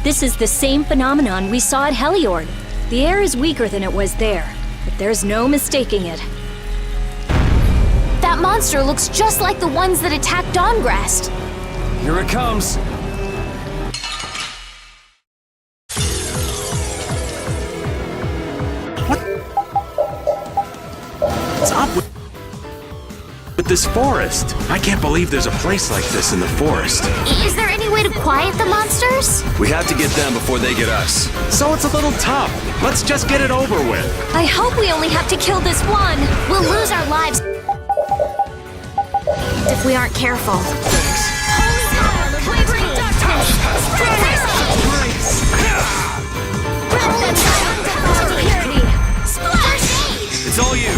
This is the same phenomenon we saw at Heliord. The air is weaker than it was there, but there's no mistaking it. That monster looks just like the ones that attacked Dawngrest. Here it comes. What's up with this forest? I can't believe there's a place like this in the forest. Is there any way to quiet the monsters? We have to get them before they get us. So it's a little tough. Let's just get it over with. I hope we only have to kill this one. We'll lose our lives if we aren't careful. It's all you.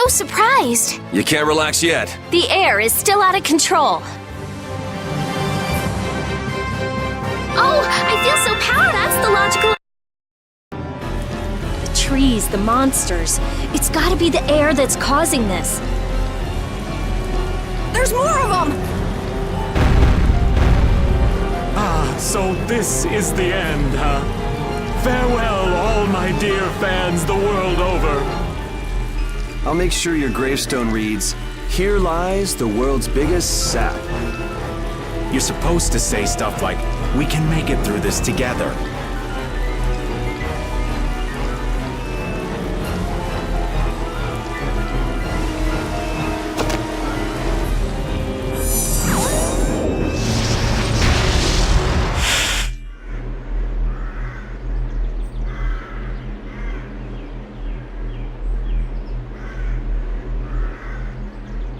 Surprised. You can't relax yet. The air is still out of control. Oh, I feel so powered. That's the logical... The trees, the monsters. It's gotta be the air that's causing this. There's more of them! Ah, so this is the end, huh? Farewell, all my dear fans the world over. I'll make sure your gravestone reads, "Here lies the world's biggest sap." You're supposed to say stuff like, "We can make it through this together."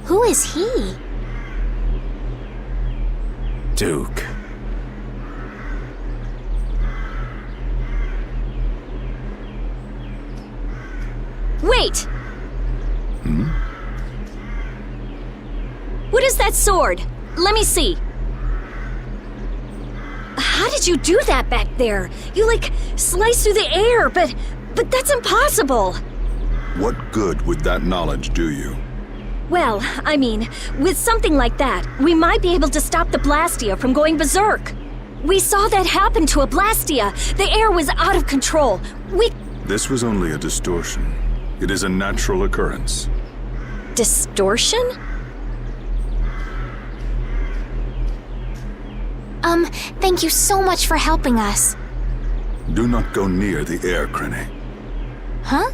Who is he? Duke. Wait! What is that sword? Let me see. How did you do that back there? You, like, sliced through the air, but that's impossible. What good would that knowledge do you? Well, I mean, with something like that, we might be able to stop the Blastia from going berserk. We saw that happen to a Blastia. The air was out of control. This was only a distortion. It is a natural occurrence. Distortion? Thank you so much for helping us. Do not go near the air crene. Huh?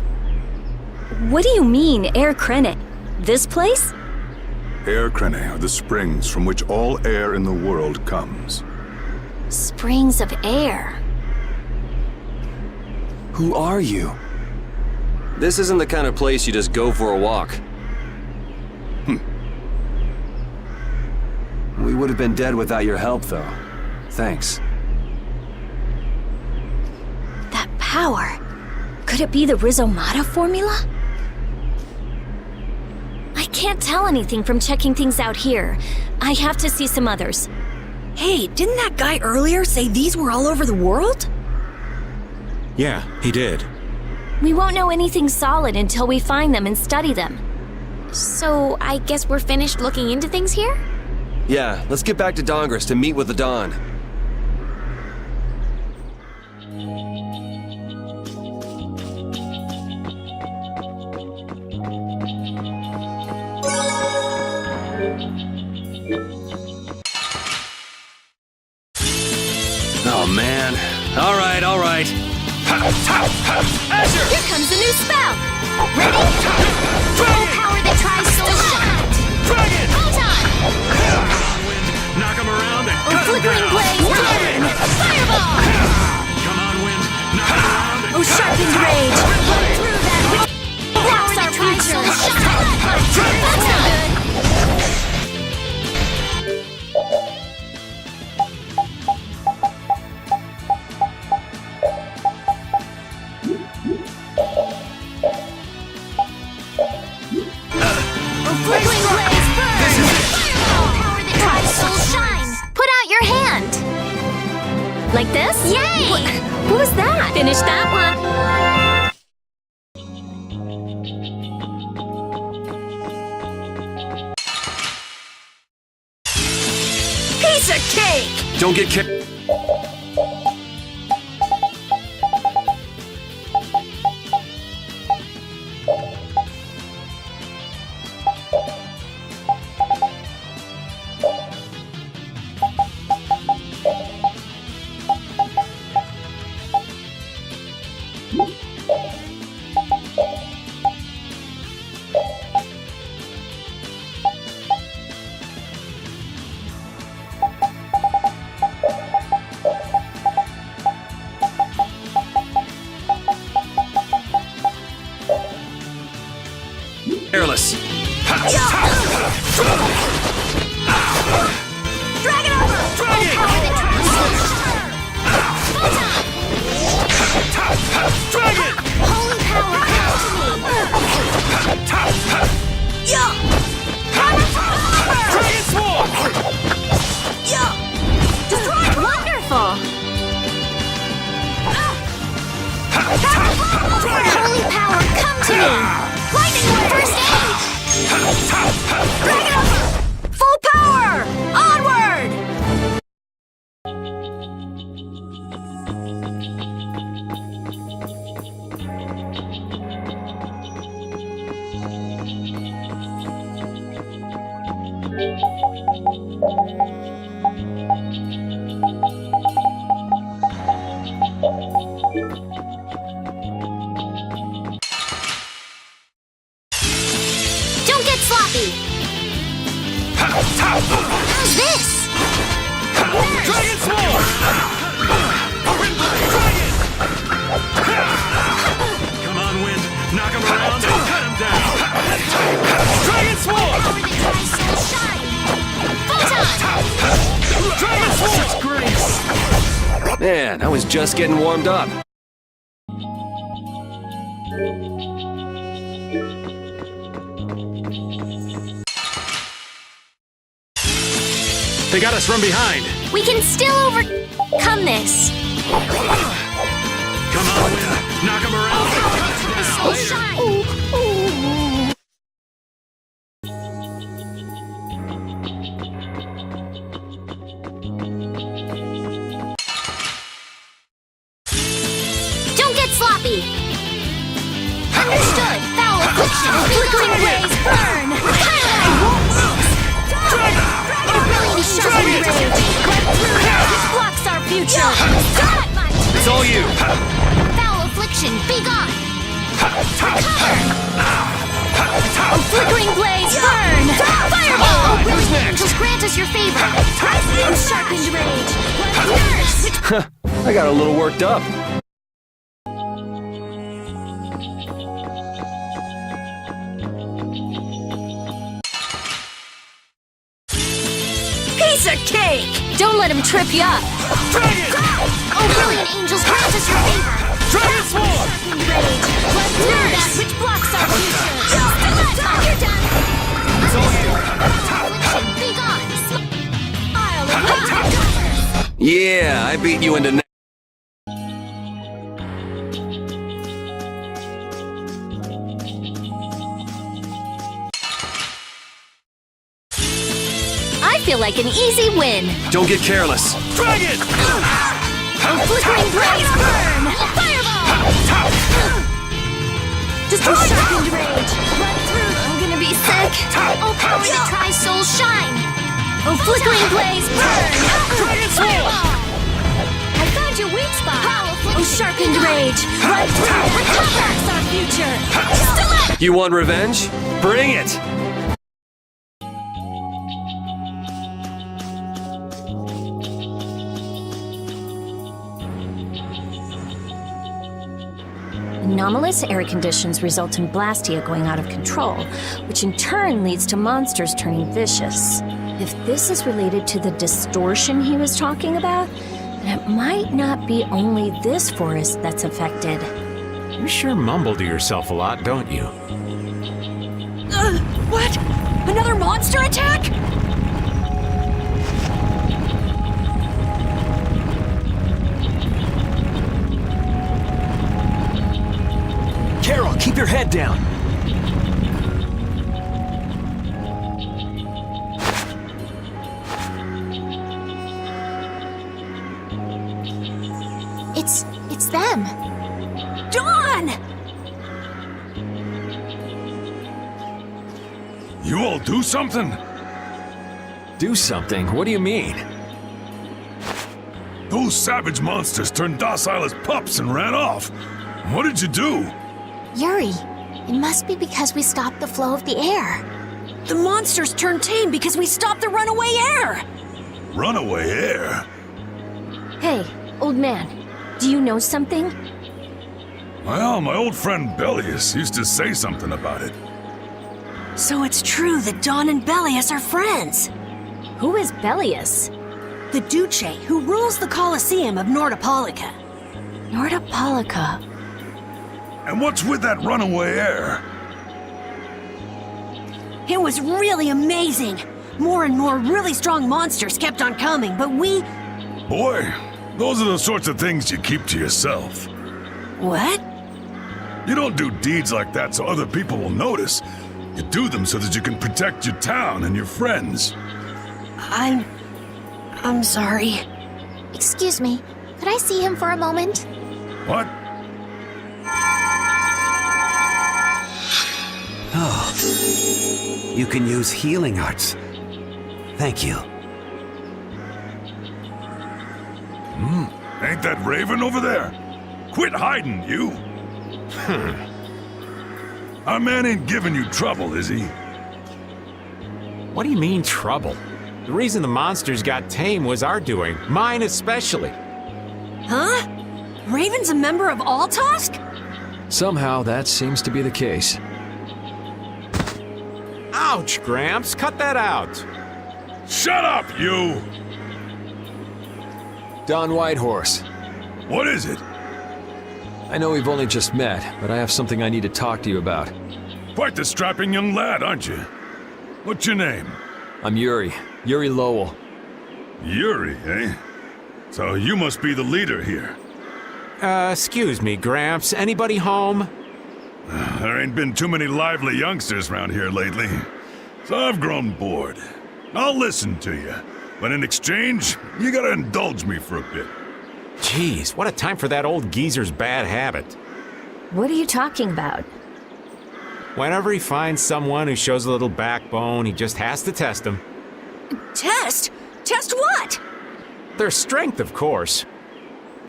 What do you mean, Air Krene? This place? Air crene are the springs from which all air in the world comes. Springs of air. Who are you? This isn't the kind of place you just go for a walk. We would have been dead without your help, though. Thanks. That power. Could it be the Rizomata formula? I can't tell anything from checking things out here. I have to see some others. Hey, didn't that guy earlier say these were all over the world? Yeah, he did. We won't know anything solid until we find them and study them. So, I guess we're finished looking into things here? Yeah, let's get back to Dongris to meet with the Dawn. Oh man. All right, all right. Azure! Here comes the new spell! Ready? Full power that tries so hard! Dragon! Photon! Wind, knock him around and Oh, flickering blaze, burn! Fireball! Come on, wind, knock him around and Oh, sharpened rage! Run through that! Power that tries so hard! That's not good! Flickering blaze, burn! Fireball! Power that tries so shine! Put out your hand! Like this? Yay! What was that? Finish that one! Piece of cake! Don't get kicked. Careless. Dragon over! Dragon! Dragon! Holy power, come to me! Yeah! Dragon Swarm! Yeah! Destroy! Wonderful! Holy power, come to me! Lightning first aid! Dragon over! Full power! Onward! Man, I was just getting warmed up. They got us from behind. We can still overcome this. Come on, Win. Knock them around. Soul shine. Don't get sloppy. Understood. Foul affliction. Flickering blaze. Burn. Brilliant sharpened rage. This blocks our future. It's all you. Foul affliction. Be gone. Flickering blaze. Burn. Fireball. Who's next? Just grant us your favor. Sharpened rage. Nurse. I got a little worked up. Piece of cake! Don't let him trip you up. Oh, brilliant angels, grant us your favor. Transform! Rage. Let's do that which blocks our future. You're done. Affliction, be gone. I'll await your Yeah, I beat you into. I feel like an easy win. Don't get careless. Dragon! Flickering blaze. Burn. Fireball. Just a sharpened rage. Run through. I'm gonna be sick. Oh, power that tries soul shine. Oh, flickering blaze. Burn. Fireball. I found your weak spot. Oh, sharpened rage. Run through. That's our future. Stiletto. You want revenge? Bring it! Anomalous air conditions result in Blastia going out of control, which in turn leads to monsters turning vicious. If this is related to the distortion he was talking about, then it might not be only this forest that's affected. You sure mumble to yourself a lot, don't you? What? Another monster attack? Carol, keep your head down. It's them. Dawn! You all do something? Do something? What do you mean? Those savage monsters turned docile as pups and ran off. What did you do? Yuri, it must be because we stopped the flow of the air. The monsters turned tame because we stopped the runaway air! Runaway air? Hey, old man, do you know something? Well, my old friend Bellius used to say something about it. So it's true that Dawn and Bellius are friends. Who is Bellius? The Duce who rules the Colosseum of Nordopolica. Nordopolica. And what's with that runaway air? It was really amazing. More and more really strong monsters kept on coming, but we... Boy, those are the sorts of things you keep to yourself. What? You don't do deeds like that so other people will notice. You do them so that you can protect your town and your friends. I'm sorry. Excuse me, could I see him for a moment? What? You can use healing arts. Thank you. Ain't that Raven over there? Quit hiding, you! Our man ain't giving you trouble, is he? What do you mean, trouble? The reason the monsters got tame was our doing. Mine especially. Huh? Raven's a member of Altosk? Somehow that seems to be the case. Ouch, Gramps. Cut that out. Shut up, you! Don Whitehorse, What is it? I know we've only just met, but I have something I need to talk to you about. Quite the strapping young lad, aren't you? What's your name? I'm Yuri Lowell. Yuri, eh? So you must be the leader here. Excuse me, Gramps. Anybody home? There ain't been too many lively youngsters around here lately, so I've grown bored. I'll listen to you, but in exchange, you gotta indulge me for a bit. Jeez, what a time for that old geezer's bad habit. What are you talking about? Whenever he finds someone who shows a little backbone, he just has to test them. Test? Test what? Their strength, of course.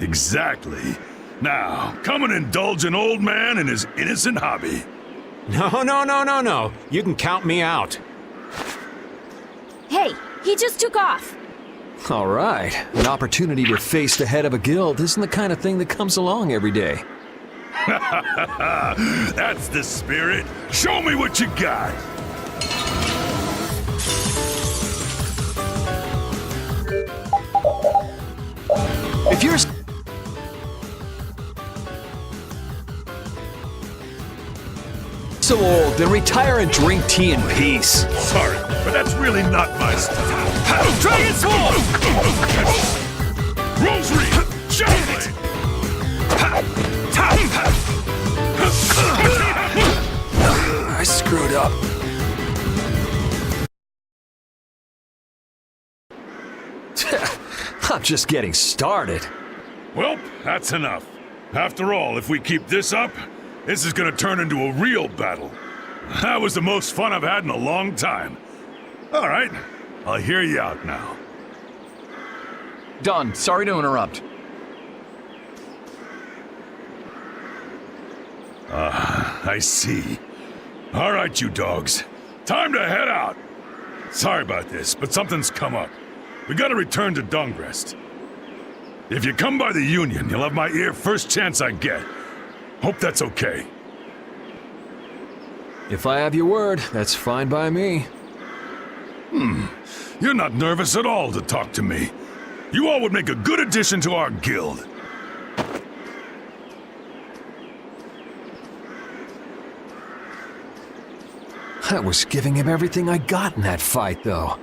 Exactly. Now, come and indulge an old man in his innocent hobby. No. You can count me out. Hey, he just took off. All right, an opportunity to face the head of a guild isn't the kind of thing that comes along every day. That's the spirit. Show me what you got. If you're so old, then retire and drink tea in peace. Sorry, but that's really not my style. Dragon Sword! Rosary! Shockwave! I screwed up. I'm just getting started. Well, that's enough. After all, if we keep this up, this is gonna turn into a real battle. That was the most fun I've had in a long time. All right, I'll hear you out now. Don, sorry to interrupt. I see. All right, you dogs. Time to head out. Sorry about this, but something's come up. We gotta return to Dongrest. If you come by the Union, you'll have my ear first chance I get. Hope that's okay. If I have your word, that's fine by me. You're not nervous at all to talk to me. You all would make a good addition to our guild. I was giving him everything I got in that fight, though.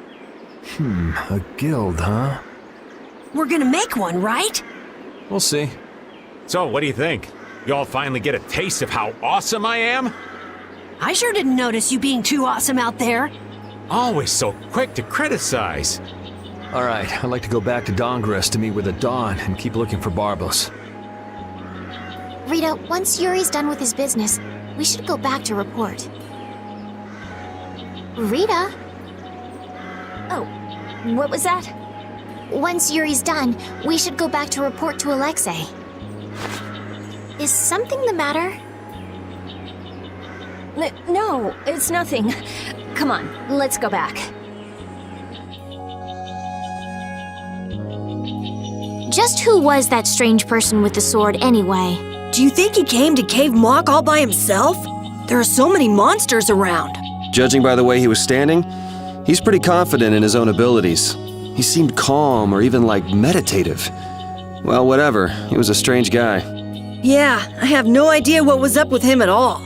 A guild, huh? We're gonna make one, right? We'll see. So, what do you think? You all finally get a taste of how awesome I am? I sure didn't notice you being too awesome out there. Always so quick to criticize. All right, I'd like to go back to Dongrest to meet with the Dawn and keep looking for Barbos. Rita, once Yuri's done with his business, we should go back to report. Rita? Oh, what was that? Once Yuri's done, we should go back to report to Alexei. Is something the matter? No, it's nothing. Come on, let's go back. Just who was that strange person with the sword anyway? Do you think he came to Cave Mock all by himself? There are so many monsters around. Judging by the way he was standing, he's pretty confident in his own abilities. He seemed calm or even like meditative. Well, whatever. He was a strange guy. Yeah, I have no idea what was up with him at all.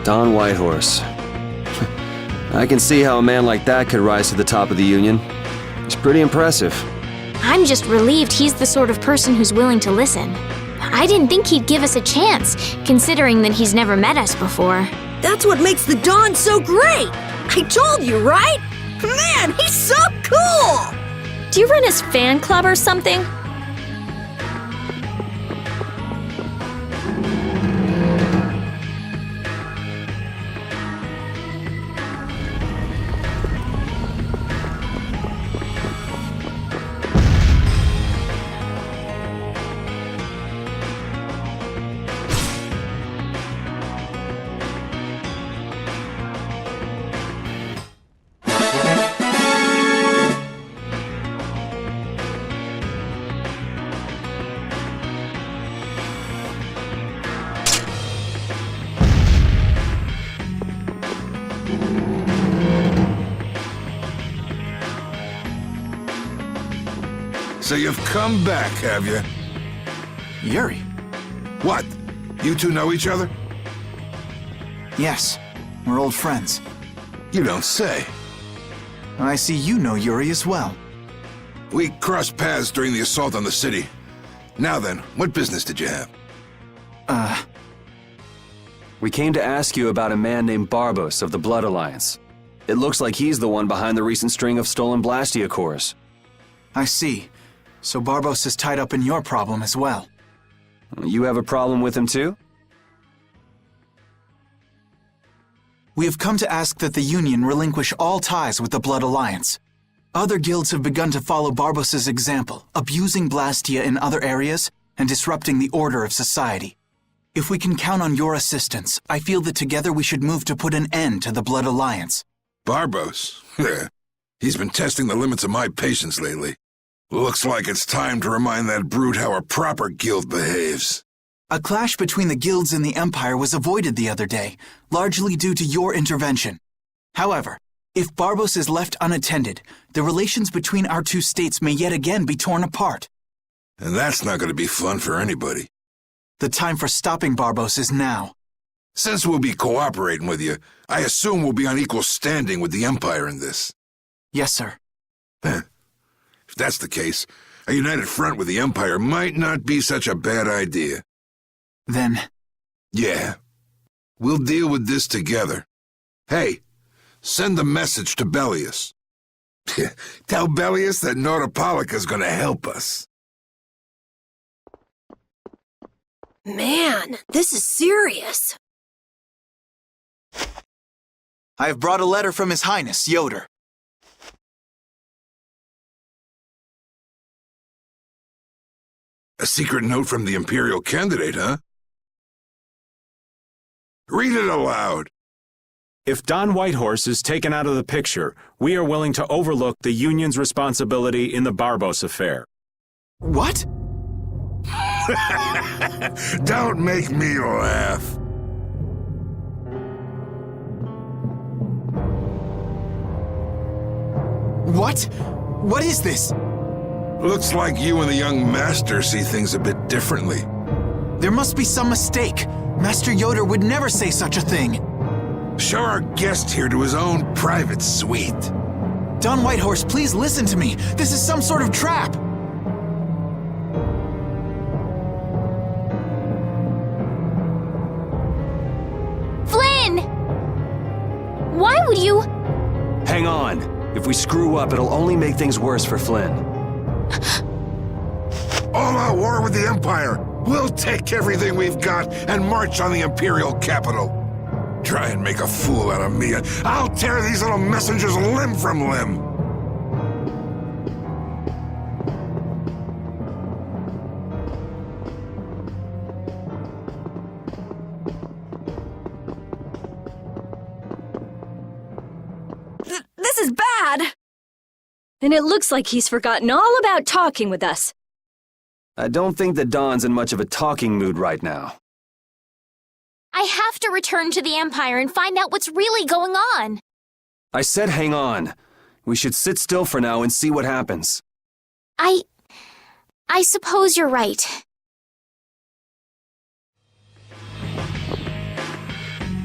Don Whitehorse. I can see how a man like that could rise to the top of the Union. He's pretty impressive. I'm just relieved he's the sort of person who's willing to listen. I didn't think he'd give us a chance, considering that he's never met us before. That's what makes the Dawn so great! I told you, right? Man, he's so cool! Do you run his fan club or something? So you've come back, have you? Yuri? What? You two know each other? Yes, we're old friends. You don't say. I see you know Yuri as well. We crossed paths during the assault on the city. Now then, what business did you have? We came to ask you about a man named Barbos of the Blood Alliance. It looks like he's the one behind the recent string of stolen Blastia cores. I see. So Barbos is tied up in your problem as well. You have a problem with him too? We have come to ask that the Union relinquish all ties with the Blood Alliance. Other guilds have begun to follow Barbos' example, abusing Blastia in other areas and disrupting the order of society. If we can count on your assistance, I feel that together we should move to put an end to the Blood Alliance. Barbos? He's been testing the limits of my patience lately. Looks like it's time to remind that brute how a proper guild behaves. A clash between the guilds and the Empire was avoided the other day, largely due to your intervention. However, if Barbos is left unattended, the relations between our two states may yet again be torn apart. And that's not going to be fun for anybody. The time for stopping Barbos is now. Since we'll be cooperating with you, I assume we'll be on equal standing with the Empire in this. Yes, sir. If that's the case, a united front with the Empire might not be such a bad idea. Then... Yeah. We'll deal with this together. Hey, send the message to Bellius. Tell Bellius that Nordopolica's gonna help us. Man, this is serious. I have brought a letter from His Highness, Yoder. A secret note from the Imperial candidate, huh? Read it aloud. If Don Whitehorse is taken out of the picture, we are willing to overlook the Union's responsibility in the Barbos affair. What? Don't make me laugh. What? What is this? Looks like you and the young master see things a bit differently. There must be some mistake. Master Yoder would never say such a thing. Show our guest here to his own private suite. Don Whitehorse, please listen to me. This is some sort of trap. Flynn! Why would you... Hang on. If we screw up, it'll only make things worse for Flynn. All out war with the Empire. We'll take everything we've got and march on the Imperial capital. Try and make a fool out of me, and I'll tear these little messengers limb from limb. This is bad! And it looks like he's forgotten all about talking with us. I don't think that Don's in much of a talking mood right now. I have to return to the Empire and find out what's really going on. I said hang on. We should sit still for now and see what happens. I suppose you're right.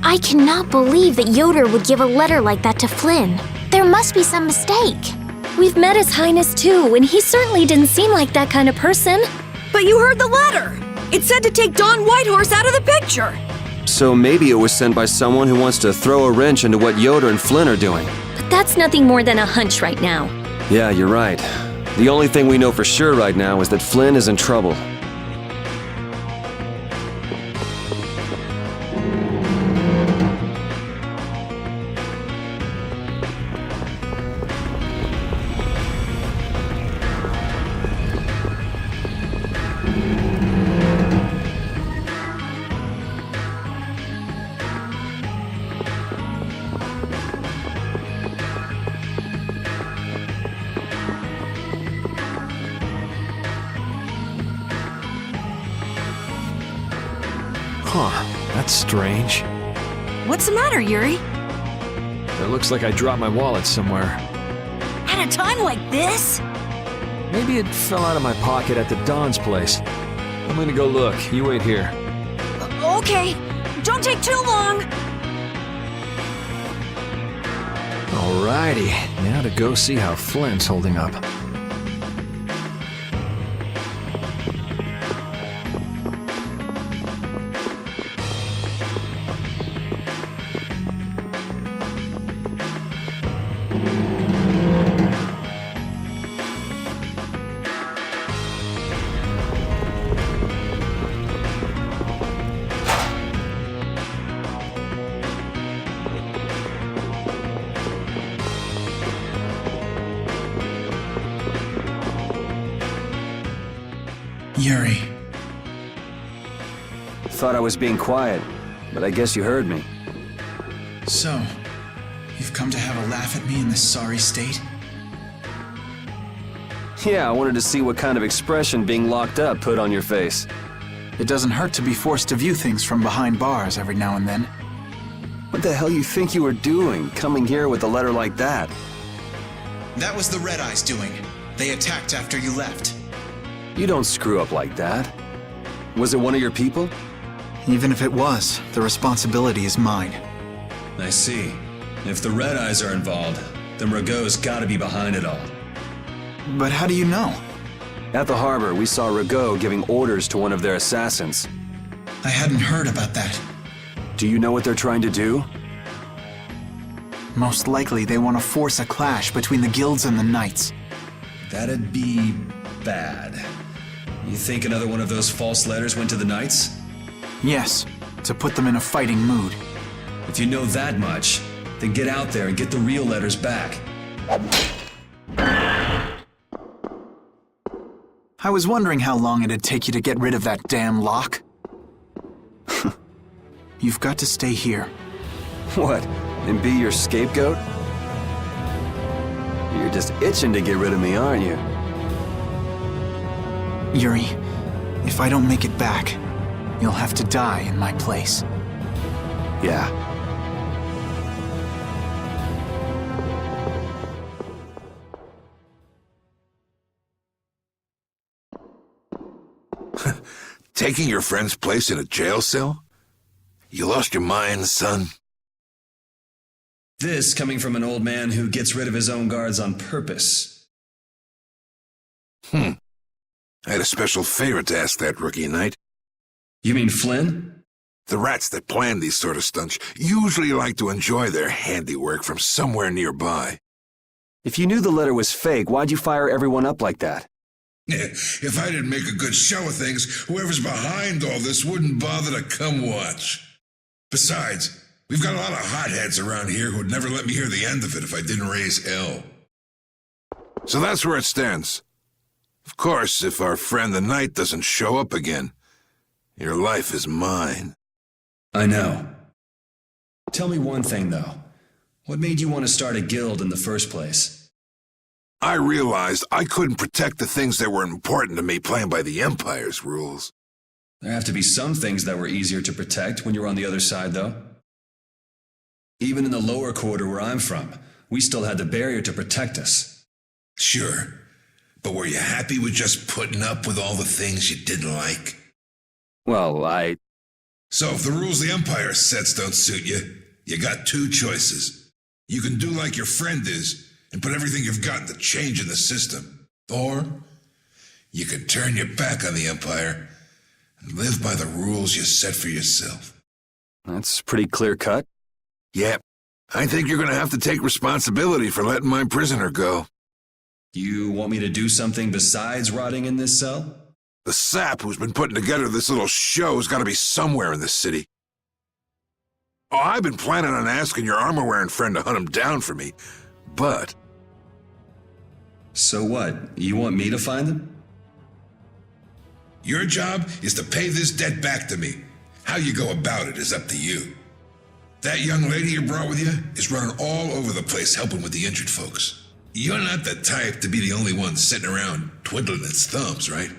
I cannot believe that Yoder would give a letter like that to Flynn. There must be some mistake. We've met His Highness too, and he certainly didn't seem like that kind of person. But you heard the letter! It said to take Don Whitehorse out of the picture! So maybe it was sent by someone who wants to throw a wrench into what Yoder and Flynn are doing. But that's nothing more than a hunch right now. Yeah, you're right. The only thing we know for sure right now is that Flynn is in trouble. Huh, that's strange. What's the matter, Yuri? It looks like I dropped my wallet somewhere. At a time like this? Maybe it fell out of my pocket at the Don's place. I'm gonna go look. You wait here. Okay. Don't take too long. Alrighty, now to go see how Flynn's holding up. Yuri. Thought I was being quiet, but I guess you heard me. So, you've come to have a laugh at me in this sorry state? Yeah, I wanted to see what kind of expression being locked up put on your face. It doesn't hurt to be forced to view things from behind bars every now and then. What the hell you think you were doing, coming here with a letter like that? That was the Red Eyes doing. They attacked after you left. You don't screw up like that. Was it one of your people? Even if it was, the responsibility is mine. I see. If the Red Eyes are involved, then Rago's gotta be behind it all. But how do you know? At the harbor, we saw Rago giving orders to one of their assassins. I hadn't heard about that. Do you know what they're trying to do? Most likely they want to force a clash between the guilds and the knights. That'd be bad. You think another one of those false letters went to the knights? Yes, to put them in a fighting mood. If you know that much, then get out there and get the real letters back. I was wondering how long it'd take you to get rid of that damn lock. You've got to stay here. What, and be your scapegoat? You're just itching to get rid of me, aren't you? Yuri, if I don't make it back, you'll have to die in my place. Yeah. Taking your friend's place in a jail cell? You lost your mind, son? This coming from an old man who gets rid of his own guards on purpose. I had a special favor to ask that rookie knight. You mean Flynn? The rats that plan these sort of stunts usually like to enjoy their handiwork from somewhere nearby. If you knew the letter was fake, why'd you fire everyone up like that? If I didn't make a good show of things, whoever's behind all this wouldn't bother to come watch. Besides, we've got a lot of hotheads around here who'd never let me hear the end of it if I didn't raise hell. So that's where it stands. Of course, if our friend the knight doesn't show up again, your life is mine. I know. Tell me one thing, though. What made you want to start a guild in the first place? I realized I couldn't protect the things that were important to me playing by the Empire's rules. There have to be some things that were easier to protect when you were on the other side, though. Even in the lower quarter where I'm from, we still had the barrier to protect us. Sure. But were you happy with just putting up with all the things you didn't like? Well, So if the rules the Empire sets don't suit you, you got two choices. You can do like your friend is and put everything you've got into changing the system. Or you can turn your back on the Empire and live by the rules you set for yourself. That's pretty clear-cut. Yep. I think you're gonna have to take responsibility for letting my prisoner go. You want me to do something besides rotting in this cell? The sap who's been putting together this little show's gotta be somewhere in this city. Oh, I've been planning on asking your armor-wearing friend to hunt him down for me, but... So what? You want me to find them? Your job is to pay this debt back to me. How you go about it is up to you. That young lady you brought with you is running all over the place helping with the injured folks. You're not the type to be the only one sitting around twiddling its thumbs, right?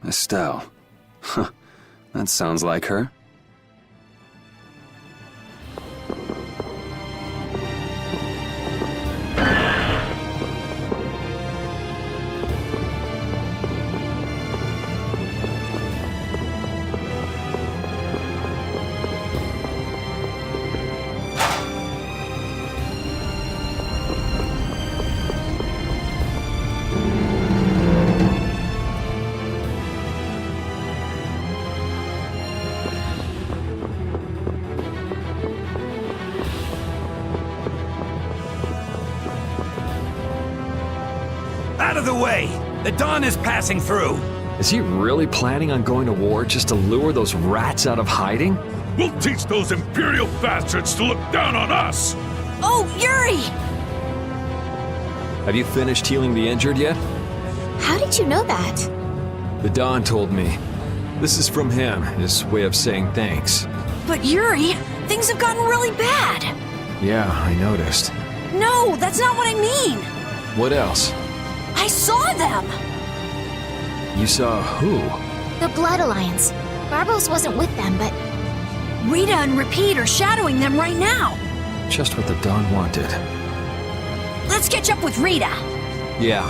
Estelle. Huh. That sounds like her. Out of the way! The dawn is passing through! Is he really planning on going to war just to lure those rats out of hiding? We'll teach those Imperial bastards to look down on us! Oh, Yuri! Have you finished healing the injured yet? How did you know that? The Don told me. This is from him, his way of saying thanks. But Yuri, things have gotten really bad. Yeah, I noticed. No, that's not what I mean. What else? I saw them. You saw who? The Blood Alliance. Barbos wasn't with them, but Rita and Repeat are shadowing them right now. Just what the Don wanted. Let's catch up with Rita. Yeah,